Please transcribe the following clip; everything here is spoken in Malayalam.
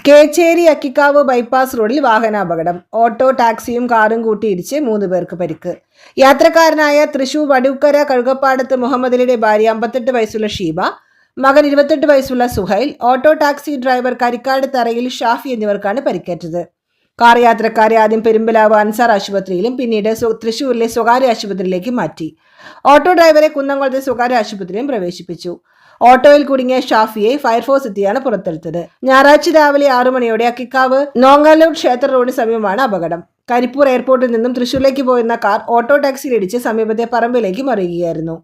കേച്ചേരി അക്കിക്കാവ് ബൈപ്പാസ് റോഡിൽ വാഹനാപകടം. ഓട്ടോ ടാക്സിയും കാറും കൂട്ടിയിടിച്ച് 3 പേർക്ക് പരിക്ക്. യാത്രക്കാരനായ തൃശൂർ വടൂക്കര കഴുകപ്പാടത്ത് മുഹമ്മദലിയുടെ ഭാര്യ 58 വയസ്സുള്ള ഷീബ, മകൻ 28 വയസ്സുള്ള Suhail, auto taxi driver Karikkad തറയിൽ ഷാഫി എന്നിവർക്കാണ് പരിക്കേറ്റത്. കാർ യാത്രക്കാരെ ആദ്യം പെരുമ്പലാവ് അൻസാർ ആശുപത്രിയിലും പിന്നീട് തൃശൂരിലെ സ്വകാര്യ ആശുപത്രിയിലേക്ക് മാറ്റി. ഓട്ടോ ഡ്രൈവറെ കുന്നംകുളത്തെ സ്വകാര്യ ആശുപത്രിയിലും പ്രവേശിപ്പിച്ചു. ഓട്ടോയിൽ കുടുങ്ങിയ ഷാഫിയെ ഫയർഫോഴ്സ് എത്തിയാണ് പുറത്തെടുത്തത്. ഞായറാഴ്ച രാവിലെ 6 മണിയോടെ അക്കിക്കാവ് നോങ്ങാലൂർ ക്ഷേത്ര റോഡിന് സമീപമാണ് അപകടം. കരിപ്പൂർ എയർപോർട്ടിൽ നിന്നും തൃശൂരിലേക്ക് പോയിരുന്ന കാർ ഓട്ടോ ടാക്സിയിലിടിച്ച് സമീപത്തെ പറമ്പിലേക്ക് മറിയുകയായിരുന്നു.